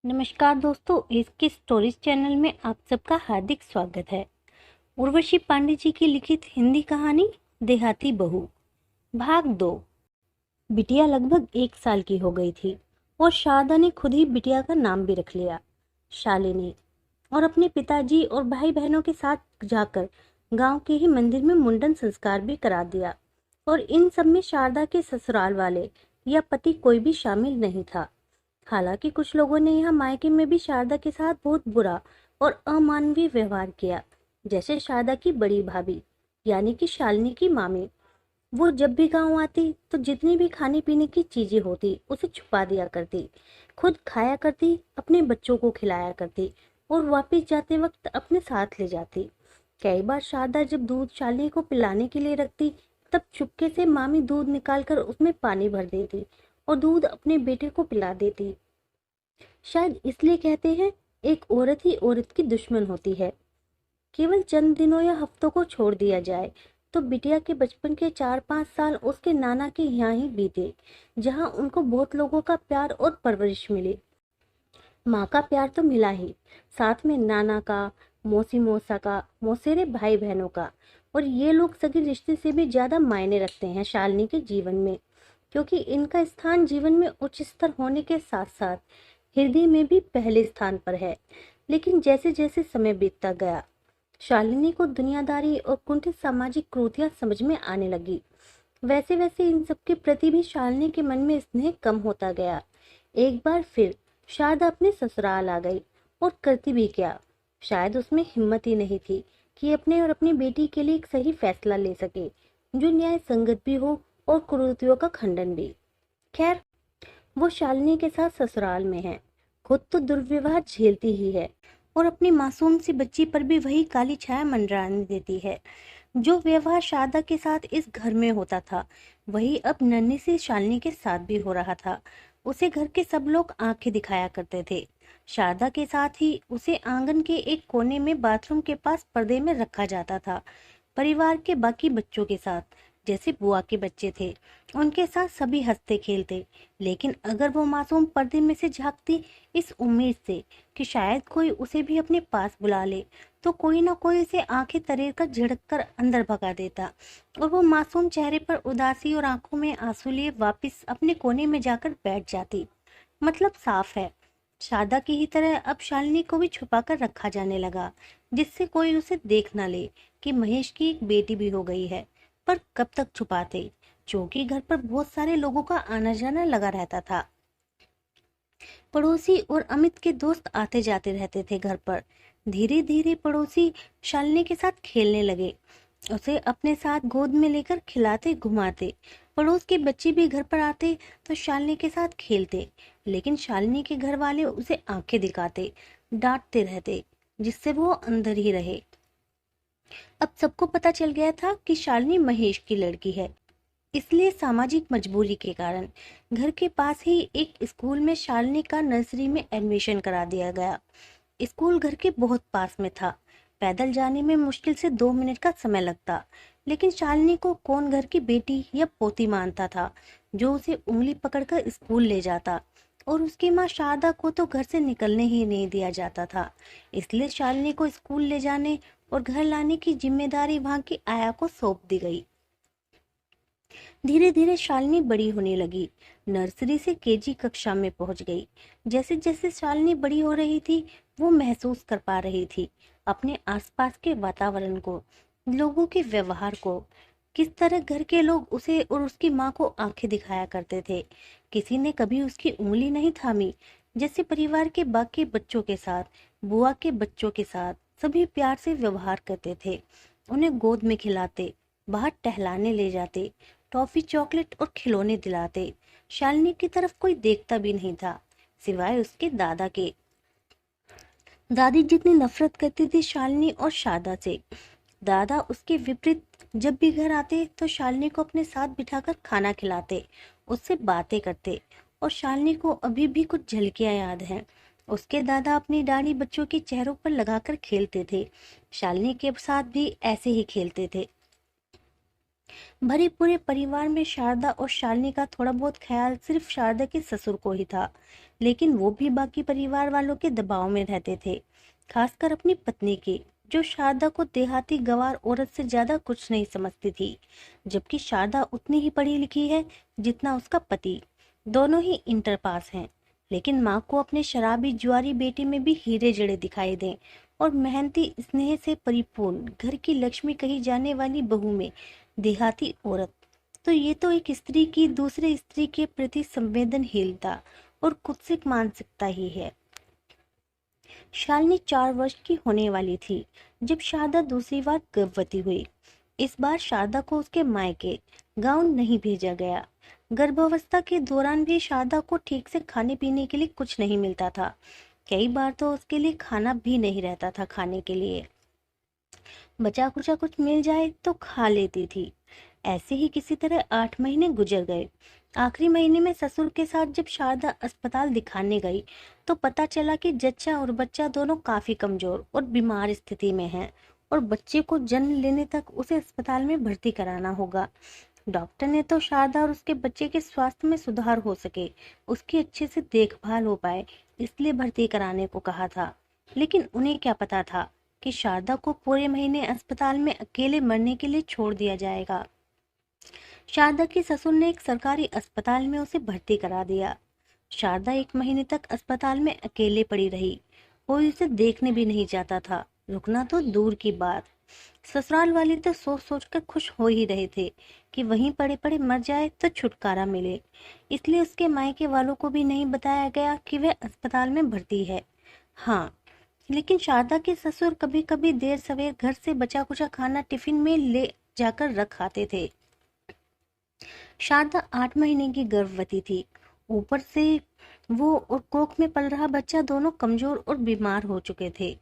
नमस्कार दोस्तों, इसके स्टोरीज चैनल में आप सबका हार्दिक स्वागत है। उर्वशी पांडे जी की लिखित हिंदी कहानी देहाती बहू भाग 2। बिटिया लगभग 1 साल की हो गई थी और शारदा ने खुद ही बिटिया का नाम भी रख लिया, शालिनी। और अपने पिताजी और भाई बहनों के साथ जाकर गांव के ही मंदिर में मुंडन संस्कार भी करा दिया। और इन सब में शारदा के ससुराल वाले या पति कोई भी शामिल नहीं था। हालांकि कुछ लोगों ने यहाँ मायके में भी शारदा के साथ बहुत बुरा और अमानवीय व्यवहार किया। जैसे शारदा की बड़ी भाभी यानी कि शालिनी की मामी, वो जब भी गांव आती तो जितनी भी खाने पीने की चीजें होती उसे छुपा दिया करती, खुद खाया करती, अपने बच्चों को खिलाया करती और वापस जाते वक्त अपने साथ ले जाती। कई बार शारदा जब दूध शालिनी को पिलाने के लिए रखती, तब चुपके से मामी दूध निकालकर उसमें पानी भर देती और दूध अपने बेटे को पिला देती। शायद इसलिए कहते हैं, एक औरत ही औरत की दुश्मन होती है। केवल चंद दिनों या हफ्तों को छोड़ दिया जाए तो बिटिया के बचपन के 4-5 साल उसके नाना के यहाँ ही बीते, जहाँ उनको बहुत लोगों का प्यार और परवरिश मिली। माँ का प्यार तो मिला ही, साथ में नाना का, मौसी मौसा का, मौसेरे भाई बहनों का। और ये लोग सगे रिश्ते से भी ज्यादा मायने रखते हैं शालिनी के जीवन में, क्योंकि इनका स्थान जीवन में उच्च स्तर होने के साथ साथ हृदय में भी पहले स्थान पर है। लेकिन जैसे जैसे समय बीतता गया, शालिनी को दुनियादारी और कुंठित सामाजिक क्रूरतियां समझ में आने लगी। वैसे वैसे इन सबके प्रति भी शालिनी के मन में स्नेह कम होता गया। एक बार फिर शारदा अपने ससुराल आ गई, और करती भी क्या, शायद उसमें हिम्मत ही नहीं थी कि अपने और अपनी बेटी के लिए एक सही फैसला ले सके, जो न्याय संगत भी हो और कुरीतियों का खंडन भी। खैर, वो शालिनी के साथ ससुराल में है, खुद तो दुर्व्यवहार झेलती ही है और अपनी मासूम सी बच्ची पर भी वही काली छाया मंडराने देती है। जो व्यवहार शारदा के साथ इस घर में होता था, वही अब नन्ही सी शालिनी के साथ भी हो रहा था। उसे घर के सब लोग आंखें दिखाया करते थे। शारदा के साथ ही उसे आंगन के एक कोने में बाथरूम के पास पर्दे में रखा जाता था। परिवार के बाकी बच्चों के साथ, जैसे बुआ के बच्चे थे, उनके साथ सभी हंसते खेलते। लेकिन अगर वो मासूम पर्दे में से झांकती, इस उम्मीद से कि शायद कोई उसे भी अपने पास बुला ले, तो कोई ना कोई उसे आंखें तरेर कर झिड़क कर अंदर भगा देता और वो मासूम चेहरे पर उदासी और आंखों में आंसू लिए वापिस अपने कोने में जाकर बैठ जाती। मतलब साफ है, शारदा की ही तरह अब शालिनी को भी छुपा कर रखा जाने लगा, जिससे कोई उसे देख ना ले कि महेश की एक बेटी भी हो गई है। पर कब तक छुपाते, क्योंकि घर पर बहुत सारे लोगों का आना जाना लगा रहता था। पड़ोसी और अमित के दोस्त आते जाते रहते थे घर पर। धीरे धीरे पड़ोसी शालिनी के साथ खेलने लगे, उसे अपने साथ गोद में लेकर खिलाते घुमाते। पड़ोस के बच्चे भी घर पर आते तो शालिनी के साथ खेलते, लेकिन शालिनी के घर वाले उसे आंखें दिखाते, डांटते रहते, जिससे वो अंदर ही रहे। अब सबको पता चल गया था कि शालिनी महेश की लड़की है, इसलिए सामाजिक मजबूरी के कारण घर के पास ही एक स्कूल में शालिनी का नर्सरी में एडमिशन करा दिया गया। स्कूल घर के बहुत पास में था, पैदल जाने में मुश्किल से 2 मिनट का समय लगता। लेकिन शालिनी को कौन घर की बेटी या पोती मानता था, जो उसे उंगली पकड़कर स्कूल ले जाता। और उसकी माँ शारदा को तो घर से निकलने ही नहीं दिया जाता था। इसलिए शालिनी को स्कूल ले जाने और घर लाने की जिम्मेदारी वहां की आया को सौंप दी गई। धीरे धीरे शालिनी बड़ी होने लगी, नर्सरी से केजी कक्षा में पहुंच गई। जैसे जैसे शालिनी बड़ी हो रही थी, वो महसूस कर पा रही थी अपने आसपास के वातावरण को, लोगों के व्यवहार को, किस तरह घर के लोग उसे और उसकी माँ को आंखें दिखाया करते थे। किसी ने कभी उसकी उंगली नहीं थामी। जैसे परिवार के बाकी बच्चों के साथ, बुआ के बच्चों के साथ सभी प्यार से व्यवहार करते थे, उन्हें गोद में खिलाते, बाहर टहलाने ले जाते, टॉफी चॉकलेट और खिलौने दिलाते। शालिनी की तरफ कोई देखता भी नहीं था, सिवाय उसके दादा के। दादी जितनी नफरत करती थी शालिनी और शारदा से, दादा उसके विपरीत। जब भी घर आते तो शालिनी को अपने साथ बिठाकर खाना खिलाते, उससे बातें करते। और शालिनी को अभी भी कुछ झलकियां याद हैं। उसके दादा अपनी दाढ़ी बच्चों के चेहरों पर लगाकर खेलते थे, शालिनी के साथ भी ऐसे ही खेलते थे। भरे पूरे परिवार में शारदा और शालिनी का थोड़ा बहुत ख्याल सिर्फ शारदा के ससुर को ही था, लेकिन वो भी बाकी परिवार वालों के दबाव में रहते थे, खासकर अपनी पत्नी के, जो शारदा को देहाती गंवार औरत से ज्यादा कुछ नहीं समझती थी, जबकि शारदा उतनी ही पढ़ी लिखी है जितना उसका पति। दोनों ही इंटर पास हैं, लेकिन माँ को अपने शराबी जुआरी बेटे में भी हीरे जड़े दिखाई दें और मेहनती स्नेह से परिपूर्ण घर की लक्ष्मी कही जाने वाली बहू में देहाती औरत, तो ये तो एक स्त्री की दूसरे स्त्री के प्रति संवेदनहीनता और कुत्सित मानसिकता ही है। शालिनी 4 वर्ष की होने वाली थी जब शारदा दूसरी बार गर्भवती हुई। इस बार शारदा को उसके मायके गांव नहीं भेजा गया। गर्भावस्था के दौरान भी शारदा को ठीक से खाने पीने के लिए कुछ नहीं मिलता था। कई बार तो उसके लिए खाना भी नहीं रहता था खाने के लिए। बचा कुचा कुछ मिल जाए तो खा लेती थी। ऐसे ही किसी तरह 8 महीने गुजर गए। आखिरी महीने में ससुर के साथ जब शारदा अस्पताल दिखाने गई तो पता चला कि जच्चा और बच्चा दोनों काफी कमजोर और बीमार स्थिति में हैं और बच्चे को जन्म लेने तक उसे अस्पताल में भर्ती कराना होगा। डॉक्टर ने तो शारदा और उसके बच्चे के स्वास्थ्य में सुधार हो सके, उसकी अच्छे से देखभाल हो पाए, इसलिए भर्ती कराने को कहा था। लेकिन उन्हें क्या पता था कि शारदा को पूरे महीने अस्पताल में अकेले मरने के लिए छोड़ दिया जाएगा। शारदा के ससुर ने एक सरकारी अस्पताल में उसे भर्ती करा दिया। शारदा 1 महीने तक अस्पताल में अकेले पड़ी रही। कोई उसे देखने भी नहीं जाता था, रुकना तो दूर की बात। ससुराल वाले तो सोच सोच कर खुश हो ही रहे थे कि वहीं पड़े पड़े मर जाए तो छुटकारा मिले। इसलिए उसके मायके वालों को भी नहीं बताया गया कि वह अस्पताल में भर्ती है। हाँ, लेकिन शारदा के ससुर कभी कभी देर सवेर घर से बचा कुचा खाना टिफिन में ले जाकर रख आते थे। शारदा 8 महीने की गर्भवती थी। ऊपर से वो और कोख में पल रहा बच्चा दोनों कमजोर और बीमार हो चुके थे।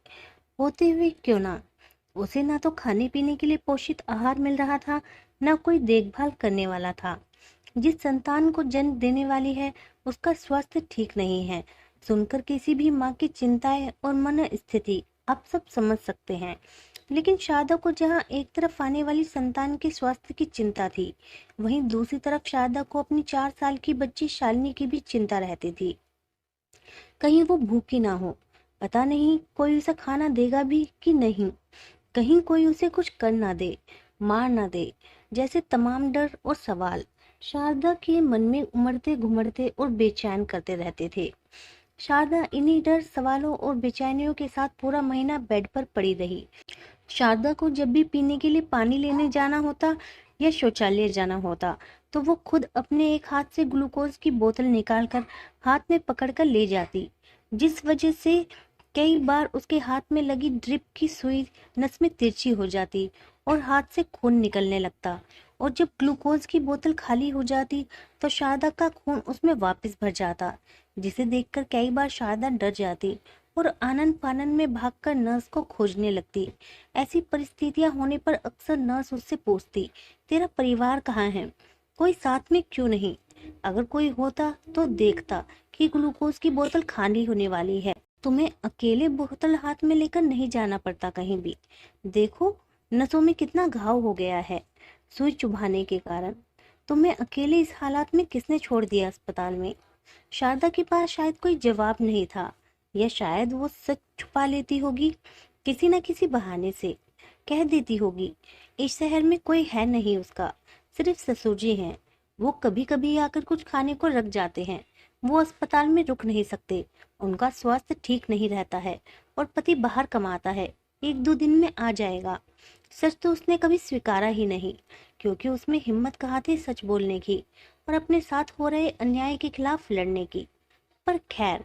होते हुए क्यों ना, उसे ना तो खाने पीने के लिए पोषित आहार मिल रहा था, ना कोई देखभाल करने वाला था। जिस संतान को जन्म देने वाली है उसका स्वास्थ्य ठीक नहीं है, सुनकर किसी भी माँ की चिंताएं और मन स्थिति आप सब समझ सकते हैं। लेकिन शारदा को जहाँ एक तरफ आने वाली संतान के स्वास्थ्य की चिंता थी, वहीं दूसरी तरफ शारदा को अपनी 4 साल की बच्ची शालिनी की भी चिंता रहती थी। कहीं वो भूखी ना हो, पता नहीं कोई उसे खाना देगा भी कि नहीं, कहीं कोई उसे कुछ कर ना दे, मार ना दे, जैसे तमाम डर और सवाल शारदा के मन में उमड़ते घुमड़ते और बेचैन करते रहते थे। शारदा इन्हीं डर, सवालों और बेचैनियों के साथ पूरा महीना बेड पर पड़ी रही। शारदा को जब भी पीने के लिए पानी लेने जाना होता या शौचालय जाना होता तो वो खुद अपने एक हाथ से ग्लूकोज की बोतल निकालकर हाथ में पकड़कर ले जाती, जिस वजह से कई बार उसके हाथ में लगी ड्रिप की सुई नस में तिरछी हो जाती और हाथ से खून निकलने लगता। और जब ग्लूकोज की बोतल खाली हो जाती तो शारदा का खून उसमें वापस भर जाता, जिसे देखकर कई बार शारदा डर जाती और आनन फानन में भागकर नर्स को खोजने लगती। ऐसी परिस्थितियां होने पर अक्सर नर्स उससे पूछती, तेरा परिवार कहाँ है, कोई साथ में क्यों नहीं। अगर कोई होता तो देखता कि ग्लूकोज की बोतल खाली होने वाली है, तुम्हें अकेले बोतल हाथ में लेकर नहीं जाना पड़ता कहीं भी। देखो नसों में कितना घाव हो गया है सुई चुभाने के कारण। तुम्हें अकेले इस हालात में किसने छोड़ दिया अस्पताल में। शारदा के पास शायद कोई जवाब नहीं था, या शायद वो सच छुपा लेती होगी, किसी न किसी बहाने से कह देती होगी इस शहर में कोई है नहीं उसका, सिर्फ ससुर जी हैं, वो कभी कभी आकर कुछ खाने को रख जाते हैं, वो अस्पताल में रुक नहीं सकते, उनका स्वास्थ्य ठीक नहीं रहता है और पति बाहर कमाता है, 1-2 दिन में आ जाएगा। सच तो उसने कभी स्वीकारा ही नहीं, क्योंकि उसमें हिम्मत कहाँ थी सच बोलने की और अपने साथ हो रहे अन्याय के खिलाफ लड़ने की। पर खैर,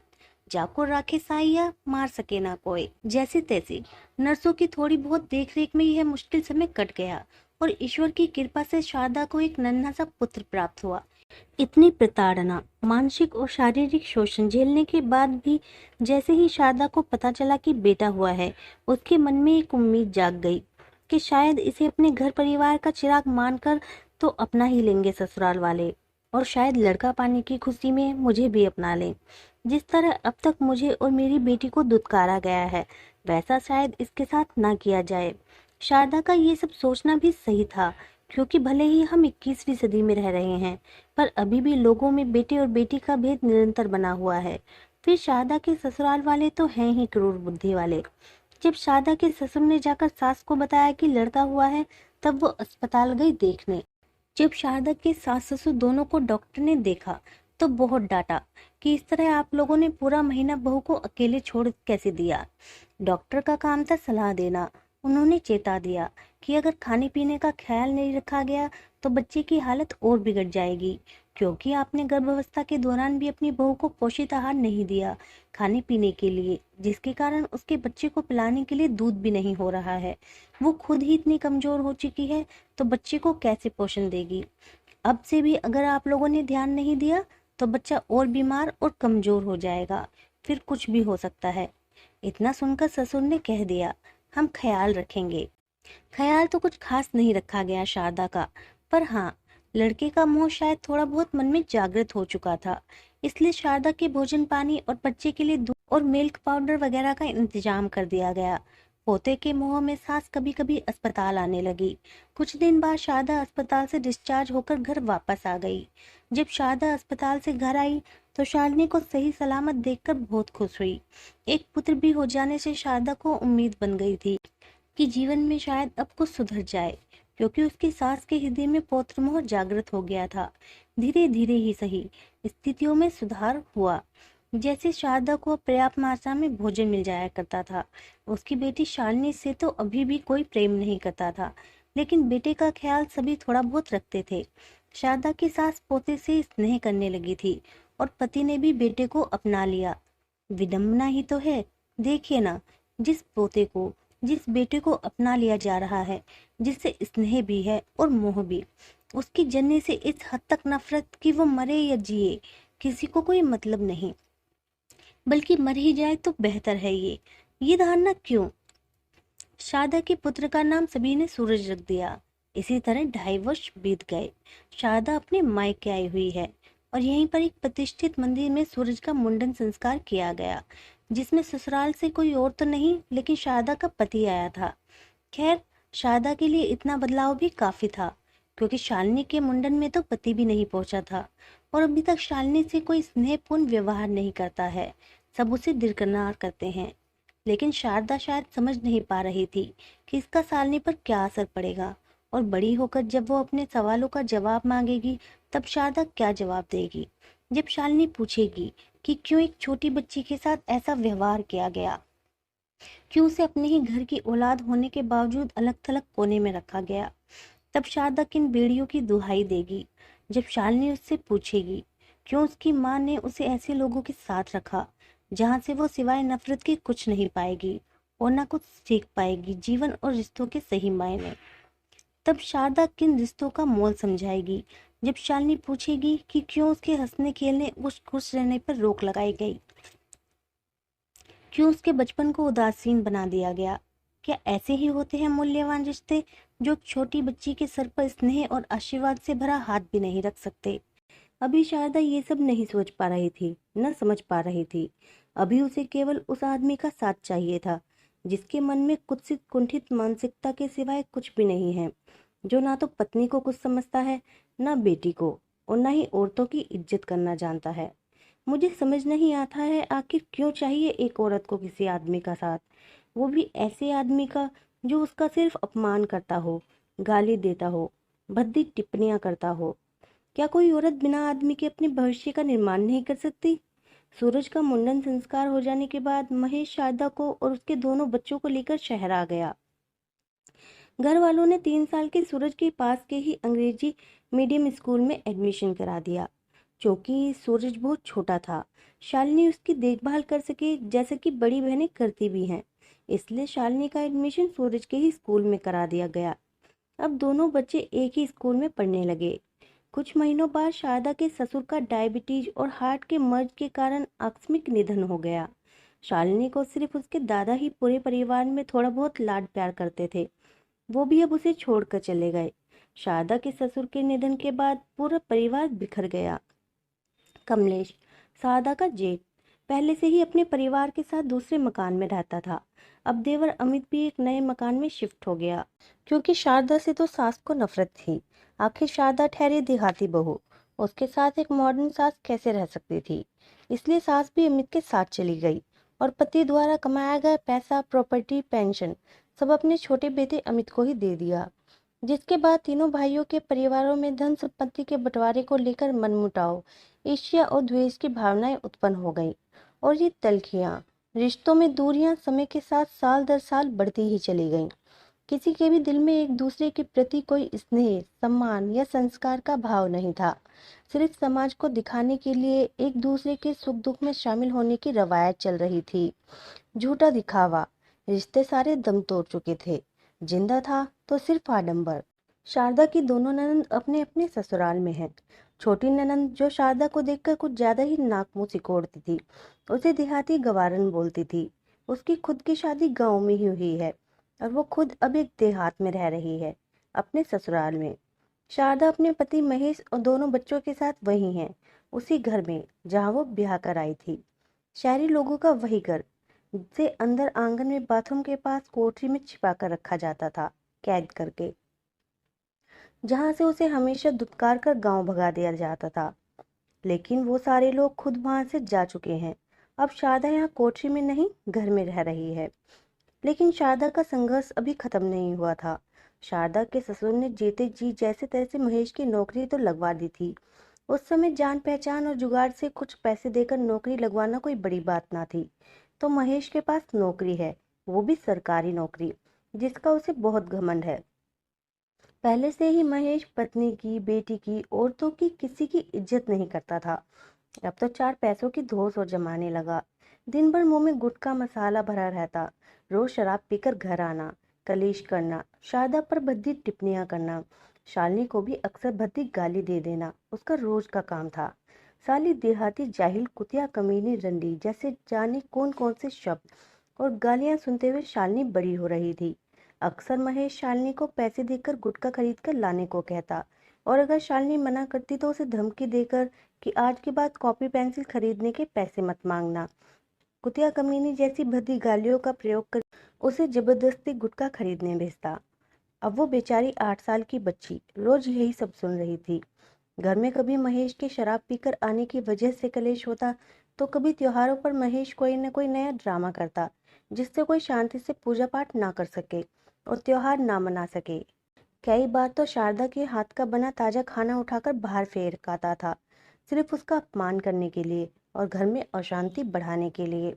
जाको राखे साइया मार सके ना कोई, जैसे तैसे नर्सों की थोड़ी बहुत देखरेख में यह मुश्किल समय कट गया और ईश्वर की कृपा से शारदा को एक नन्हा सा पुत्र प्राप्त हुआ। इतनी प्रताड़ना, मानसिक और शारीरिक शोषण झेलने के बाद भी जैसे ही शारदा को पता चला कि बेटा हुआ है, उसके मन में एक उम्मीद जाग गई कि शायद इसे अपने घर परिवार का चिराग मानकर तो अपना ही लेंगे ससुराल वाले, और शायद लड़का पाने की खुशी में मुझे भी अपना लें। जिस तरह अब तक मुझे और मेरी बेटी को दुत्कारा गया है, वैसा शायद इसके साथ ना किया जाए। शारदा का ये सब सोचना भी सही था, क्योंकि भले ही हम 21वीं सदी में रह रहे हैं, पर अभी भी लोगों में बेटे और बेटी का भेद निरंतर बना हुआ है। फिर शारदा के ससुराल वाले तो हैं ही क्रूर बुद्धि वाले। जब शारदा के ससुर ने जाकर सास को बताया कि लड़का हुआ है, तब वो अस्पताल गई देखने। जब शारदा के सास ससुर दोनों को डॉक्टर ने देखा तो बहुत डांटा कि इस तरह आप लोगों ने पूरा महीना बहू को अकेले छोड़ कैसे दिया। डॉक्टर का काम था सलाह देना। उन्होंने चेता दिया कि अगर खाने पीने का ख्याल नहीं रखा गया तो बच्चे की हालत और बिगड़ जाएगी, क्योंकि आपने गर्भावस्था के दौरान भी अपनी बहू को पोषित आहार नहीं दिया खाने पीने के लिए, जिसके कारण उसके बच्चे को पिलाने के लिए दूध भी नहीं हो रहा है। वो खुद ही इतनी कमजोर हो चुकी है तो बच्चे को कैसे पोषण देगी। अब से भी अगर आप लोगों ने ध्यान नहीं दिया तो बच्चा और बीमार और कमजोर हो जाएगा, फिर कुछ भी हो सकता है। इतना सुनकर ससुर ने कह दिया, हम ख्याल रखेंगे। ख्याल तो कुछ खास नहीं रखा गया शारदा का, पर हाँ, लड़के का मोह शायद थोड़ा बहुत मन में जागृत हो चुका था। इसलिए शारदा के भोजन पानी और बच्चे के लिए दूध और मिल्क पाउडर वगैरह का इंतजाम कर दिया गया। पोते के मोह में सास कभी कभी अस्पताल आने लगी। कुछ दिन बाद शारदा अस्पताल से डिस्चार्ज होकर घर वापस आ गई। जब शारदा अस्पताल से घर आई तो शालिनी को सही सलामत देखकर बहुत खुश हुई। एक पुत्र भी हो जाने से शारदा को उम्मीद बन गई थी कि जीवन में शायद अब कुछ सुधर जाए, क्योंकि उसकी सास के हृदय में पौत्र मोह जागृत हो गया था। धीरे धीरे ही सही, स्थितियों में सुधार हुआ। जैसे शारदा को पर्याप्त मात्रा में भोजन मिल जाया करता था। उसकी बेटी शालिनी से तो अभी भी कोई प्रेम नहीं करता था, लेकिन बेटे का ख्याल सभी थोड़ा बहुत रखते थे। शारदा की सास पोते से स्नेह करने लगी थी और पति ने भी बेटे को अपना लिया। विडंबना ही तो है। देखिए ना, जिस पोते को, जिस बेटे को अपना लिया जा रहा है, जिससे स्नेह भी है और मोह भी, उसकी जनने से इस हद तक नफरत कि वो मरे या जिए किसी को कोई मतलब नहीं, बल्कि मर ही जाए तो बेहतर है। ये धारणा क्यों? शारदा के पुत्र का नाम सभी ने सूरज रख दिया। इसी तरह 2.5 वर्ष बीत गए। शारदा अपने मायके आई हुई है और यहीं पर एक प्रतिष्ठित मंदिर में सूरज का मुंडन संस्कार किया गया, जिसमें ससुराल से कोई और तो नहीं लेकिन शारदा का पति आया था। खैर, शारदा के लिए इतना बदलाव भी काफी था, क्योंकि शालिनी के मुंडन में तो पति भी नहीं पहुंचा था और अभी तक शालिनी से कोई स्नेहपूर्ण व्यवहार नहीं करता है। सब उसे दरकिनार करते हैं। लेकिन शारदा शायद समझ नहीं पा रही थी कि इसका शालिनी पर क्या असर पड़ेगा, और बड़ी होकर जब वो अपने सवालों का जवाब मांगेगी तब शारदा क्या जवाब देगी। जब शालिनी पूछेगी कि क्यों एक छोटी बच्ची के साथ ऐसा व्यवहार किया गया, क्यों उसे अपने ही घर की औलाद होने के बावजूद अलग थलग कोने में रखा गया, तब शारदा किन बेड़ियों की दुहाई देगी। जब शालिनी उससे पूछेगी क्यों उसकी माँ ने उसे ऐसे लोगों के साथ रखा जहां से वो सिवाय नफरत के कुछ नहीं पाएगी और ना कुछ सीख पाएगी जीवन और रिश्तों के सही मायने, तब शारदा किन रिश्तों का मोल समझाएगी। जब शालिनी पूछेगी कि क्यों उसके हंसने खेलने, उस खुश रहने पर रोक लगाई गई, क्यों उसके बचपन को उदासीन बना दिया गया। क्या ऐसे ही होते हैं मूल्यवान रिश्ते, जो एक छोटी बच्ची के सर पर स्नेह और आशीर्वाद से भरा हाथ भी नहीं रख सकते? अभी शारदा ये सब नहीं सोच पा रही थी, न समझ पा रही थी। अभी उसे केवल उस आदमी का साथ चाहिए था जिसके मन में कुत्सित कुंठित मानसिकता के सिवाय कुछ भी नहीं है, जो ना तो पत्नी को कुछ समझता है, ना बेटी को, और ना ही औरतों की इज्जत करना जानता है। मुझे समझ नहीं आता है आखिर क्यों चाहिए एक औरत को किसी आदमी का साथ, वो भी ऐसे आदमी का जो उसका सिर्फ अपमान करता हो, गाली देता हो, भद्दी टिप्पणियां करता हो। क्या कोई औरत बिना आदमी के अपने भविष्य का निर्माण नहीं कर सकती? सूरज का मुंडन संस्कार हो जाने के बाद महेश शारदा को और उसके दोनों बच्चों को लेकर शहर आ गया। घर वालों ने 3 साल के सूरज के पास के ही अंग्रेजी मीडियम स्कूल में एडमिशन करा दिया। क्योंकि सूरज बहुत छोटा था, शालिनी उसकी देखभाल कर सके जैसे कि बड़ी बहनें करती भी हैं, इसलिए शालिनी का एडमिशन सूरज के ही स्कूल में करा दिया गया। अब दोनों बच्चे एक ही स्कूल में पढ़ने लगे। कुछ महीनों बाद शारदा के ससुर का डायबिटीज और हार्ट के मर्ज के कारण आकस्मिक निधन हो गया। शालिनी को सिर्फ उसके दादा ही पूरे परिवार में थोड़ा बहुत लाड प्यार करते थे, वो भी अब उसे छोड़कर चले गए। शारदा के ससुर के निधन के बाद पूरा परिवार बिखर गया। कमलेश, शारदा का जेठ, पहले से ही अपने परिवार के साथ दूसरे मकान में रहता था। अब देवर अमित भी एक नए मकान में शिफ्ट हो गया, क्योंकि शारदा से तो सास को नफरत थी। आखिर शारदा ठहरी देहाती बहू, उसके साथ एक मॉडर्न सास कैसे रह सकती थी। इसलिए सास भी अमित के साथ चली गई और पति द्वारा कमाया गया पैसा, प्रॉपर्टी, पेंशन सब अपने छोटे बेटे अमित को ही दे दिया। जिसके बाद तीनों भाइयों के परिवारों में धन संपत्ति के बंटवारे को लेकर मनमुटाव, ईर्ष्या और द्वेष की भावनाएं उत्पन्न हो गई। और ये तल्खियां, रिश्तों में दूरियां समय के साथ साल दर साल बढ़ती ही चली गईं। किसी के भी दिल में एक दूसरे के प्रति कोई स्नेह, सम्मान या संस्कार का भाव नहीं था। सिर्फ समाज को दिखाने के लिए एक दूसरे के सुख दुख में शामिल होने की रवायत चल रही थी। झूठा दिखावा, रिश्ते सारे दम तोड़ चुके थे। जिंदा था तो सिर्फ आडंबर। शारदा की दोनों ननंद अपने अपने ससुराल में हैं। छोटी ननंद, जो शारदा को देखकर कुछ ज्यादा ही नाक मुंह सिकोड़ती थी, उसे देहाती गवारन बोलती थी। उसकी खुद की शादी गांव में ही हुई है और वो खुद अब एक देहात में रह रही है, अपने ससुराल में। शारदा अपने पति महेश और दोनों बच्चों के साथ वही है, उसी घर में जहाँ वो ब्याह कर आई थी। शहरी लोगों का वही घर, जिसे अंदर आंगन में बाथरूम के पास कोठरी में छिपा कर रखा जाता था, कैद करके, जहां से उसे हमेशा दुत्कार कर गांव भगा दिया जाता था। लेकिन वो सारे लोग खुद वहां से जा चुके हैं। अब शारदा यहाँ कोठरी में नहीं, घर में रह रही है। लेकिन शारदा का संघर्ष अभी खत्म नहीं हुआ था। शारदा के ससुर ने जीते जी जैसे तैसे महेश की नौकरी तो लगवा दी थी। उस समय जान पहचान और जुगाड़ से कुछ पैसे देकर नौकरी लगवाना कोई बड़ी बात ना थी। तो महेश के पास नौकरी है, वो भी सरकारी नौकरी, जिसका उसे बहुत घमंड है। पहले से ही महेश पत्नी की, बेटी की, औरतों की किसी की इज्जत नहीं करता था। अब तो चार पैसों की धौंस और जमाने लगा। दिन भर मुंह में गुटखा मसाला भरा रहता। रोज शराब पीकर घर आना, कलेश करना, शारदा पर भद्दी टिप्पणियां करना, शालिनी को भी अक्सर भद्दी गाली दे देना उसका रोज का काम था। साली देहाती, जाहिल, कुतिया, कमीनी, रंडी जैसे जाने कौन कौन से शब्द और गालियां सुनते हुए शालिनी बड़ी हो रही थी। अक्सर महेश शालिनी को पैसे देकर गुटखा खरीद कर लाने को कहता, और अगर शालिनी मना करती तो उसे धमकी देकर कि आज के बाद कॉपी पेंसिल खरीदने के पैसे मत मांगना। कुतिया, कमीनी जैसी भद्दी गालियों का प्रयोग कर उसे जबरदस्ती गुटखा खरीदने भेजता। अब वो बेचारी 8 साल की बच्ची रोज यही सब सुन रही थी। घर में कभी महेश के शराब पीकर आने की वजह से कलेश होता, तो कभी त्योहारों पर महेश कोई न कोई नया ड्रामा करता, जिससे कोई शांति से पूजा पाठ ना कर सके और त्योहार ना मना सके। कई बार तो शारदा के हाथ का बना ताजा खाना उठाकर बाहर फेंकाता था, सिर्फ उसका अपमान करने के लिए और घर में अशांति बढ़ाने के लिए।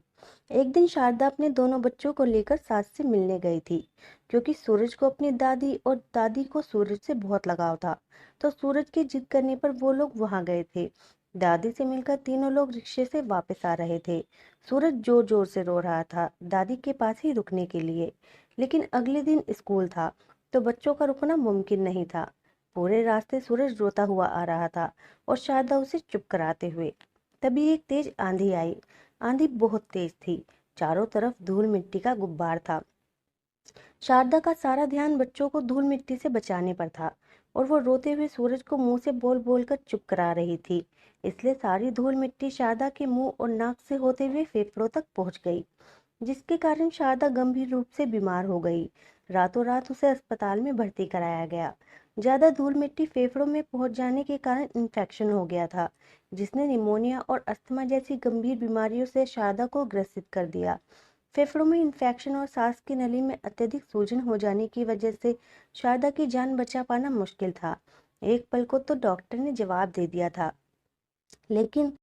एक दिन शारदा अपने दोनों बच्चों को लेकर सास से मिलने गई थी, क्योंकि सूरज को अपनी दादी और दादी को सूरज से बहुत लगाव था। तो सूरज की जिद करने पर वो लोग वहां गए थे। दादी से मिलकर तीनों लोग रिक्शे से वापस आ रहे थे। सूरज जोर जोर से रो रहा था दादी के पास ही रुकने के लिए। लेकिन अगले दिन स्कूल था, तो बच्चों का रुकना मुमकिन नहीं था। पूरे रास्ते सूरज रोता हुआ आ रहा था और शारदा उसे चुप कराते हुए। तभी एक तेज आंधी आई। आंधी बहुत तेज थी, चारों तरफ धूल मिट्टी का गुब्बार था। शारदा का सारा ध्यान बच्चों को धूल मिट्टी से बचाने पर था, और वो रोते हुए सूरज को मुंह से बोल बोल कर चुप करा रही थी। इसलिए सारी धूल मिट्टी शारदा के मुंह और नाक से होते हुए फेफड़ों तक पहुंच गई, जिसके कारण शारदा गंभीर रूप से बीमार हो गई। रातों रात उसे अस्पताल में भर्ती कराया गया। ज्यादा धूल मिट्टी फेफड़ों में पहुंच जाने के कारण इन्फेक्शन हो गया था, जिसने निमोनिया और अस्थमा जैसी गंभीर बीमारियों से शारदा को ग्रसित कर दिया। फेफड़ों में इन्फेक्शन और सांस की नली में अत्यधिक सूजन हो जाने की वजह से शारदा की जान बचा पाना मुश्किल था। एक पल को तो डॉक्टर ने जवाब दे दिया था, लेकिन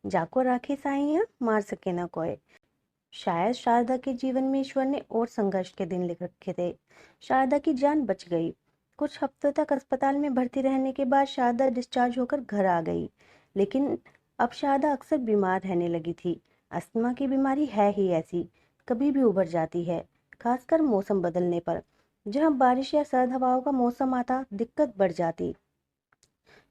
जाको राखे साइयां, मार सके ना कोई। शायद शारदा के जीवन में ईश्वर ने और संघर्ष के दिन लिख रखे थे। शारदा की जान बच गई। कुछ हफ्तों तक अस्पताल में भर्ती रहने के बाद शारदा डिस्चार्ज होकर घर आ गई। लेकिन अब शारदा अक्सर बीमार रहने लगी थी। अस्थमा की बीमारी है ही ऐसी, कभी भी उभर जाती है, खासकर मौसम बदलने पर। जहां बारिश या सर्द हवाओं का मौसम आता, दिक्कत बढ़ जाती।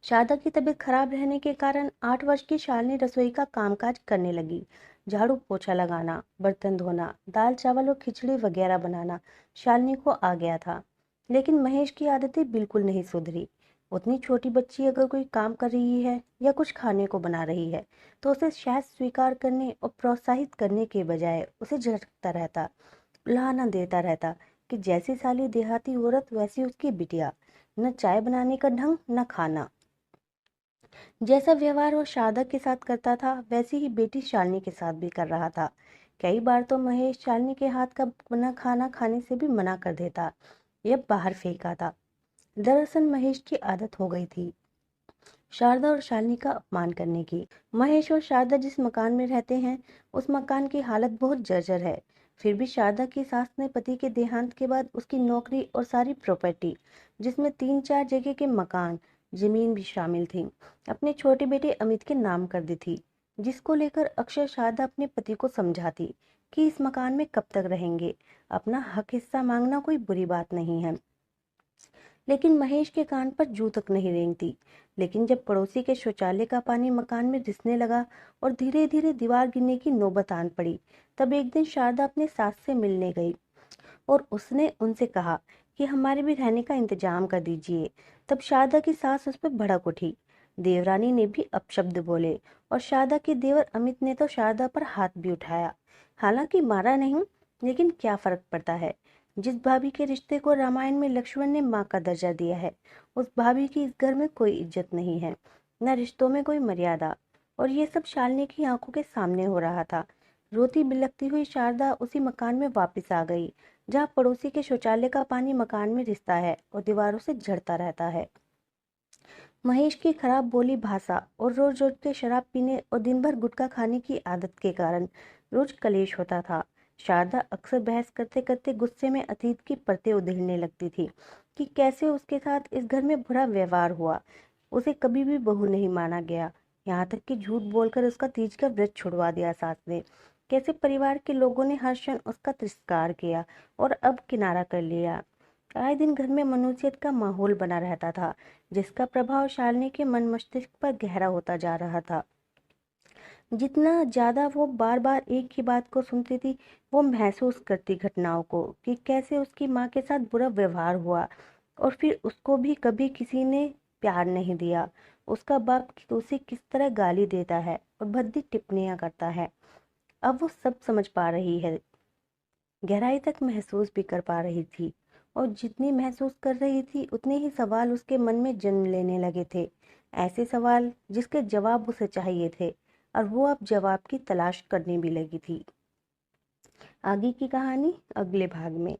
शारदा की तबीयत खराब रहने के कारण 8 वर्ष की शालिनी रसोई का कामकाज करने लगी। झाड़ू पोछा लगाना, बर्तन धोना, दाल चावल और खिचड़ी वगैरह बनाना शालिनी को आ गया था। लेकिन महेश की आदतें बिल्कुल नहीं सुधरी। उतनी छोटी बच्ची अगर कोई काम कर रही है या कुछ खाने को बना रही है तो उसे शायद स्वीकार करने और प्रोत्साहित करने के बजाय उसे झटकता रहता, उलाहना देता रहता कि जैसी साली देहाती औरत वैसी उसकी बिटिया, न चाय बनाने का ढंग न खाना। जैसा व्यवहार वो शारदा के साथ करता था वैसे ही बेटी शालिनी के साथ भी कर रहा था। कई बार तो महेश शालिनी के हाथ का बना खाना खाने से भी मना कर देता या बाहर फेंक आता। दरअसल महेश की आदत हो गई थी शारदा और शालिनी का अपमान करने की। महेश और शारदा जिस मकान में रहते हैं उस मकान की हालत बहुत जर्जर है। फिर भी शारदा की सास ने पति के देहांत के बाद उसकी नौकरी और सारी प्रॉपर्टी, जिसमें 3-4 जगह के मकान, जमीन भी शामिल थी, अपने छोटे बेटे अमित के नाम कर दी थी। जिसको लेकर अक्सर शारदा अपने पति को समझाती कि इस मकान में कब तक रहेंगे, अपना हक हिस्सा मांगना कोई बुरी बात नहीं है। लेकिन महेश के कान पर जू तक नहीं रेंगती। लेकिन जब पड़ोसी के शौचालय का पानी मकान में रिसने लगा और धीरे धीरे दीवार गिरने की नौबत आन पड़ी, तब एक दिन शारदा अपने सास से मिलने गई और उसने उनसे कहा कि हमारे भी रहने का इंतजाम कर दीजिए। तब शारदा की सास उस पर भड़क उठी। देवरानी ने भी अपशब्द बोले और शारदा के देवर अमित ने तो शारदा पर हाथ भी उठाया। हालांकि मारा नहीं, लेकिन क्या फर्क पड़ता है। जिस भाभी के रिश्ते को रामायण में लक्ष्मण ने माँ का दर्जा दिया है, उस भाभी की इस घर में कोई इज्जत नहीं है, न रिश्तों में कोई मर्यादा। और ये सब शालिनी की आंखों के सामने हो रहा था। रोती बिलखती हुई शारदा उसी मकान में वापस आ गई जहाँ पड़ोसी के शौचालय का पानी मकान में रिसता है और दीवारों से झड़ता रहता है। महेश की खराब बोली भाषा और रोज रोज के शराब पीने और दिन भर गुटखा खाने की आदत के कारण रोज कलेश होता था। शारदा अक्सर बहस करते करते गुस्से में अतीत की परतें उधेड़ने लगती थी कि कैसे उसके साथ इस घर में बुरा व्यवहार हुआ, उसे कभी भी बहू नहीं माना गया, यहाँ तक कि झूठ बोलकर उसका तीज का व्रत छुड़वा दिया सास ने। कैसे परिवार के लोगों ने हर क्षण उसका तिरस्कार किया और अब किनारा कर लिया। आए दिन घर में मनुष्यत का माहौल बना रहता था, जिसका प्रभाव शालिनी के मन मस्तिष्क पर गहरा होता जा रहा था। जितना ज्यादा वो बार बार एक ही बात को सुनती थी, वो महसूस करती घटनाओं को कि कैसे उसकी माँ के साथ बुरा व्यवहार हुआ और फिर उसको भी कभी किसी ने प्यार नहीं दिया। उसका बाप उसे किस तरह गाली देता है और भद्दी टिप्पणियां करता है। अब वो सब समझ पा रही है, गहराई तक महसूस भी कर पा रही थी। और जितनी महसूस कर रही थी उतने ही सवाल उसके मन में जन्म लेने लगे थे। ऐसे सवाल जिसके जवाब उसे चाहिए थे और वो अब जवाब की तलाश करने भी लगी थी। आगे की कहानी अगले भाग में।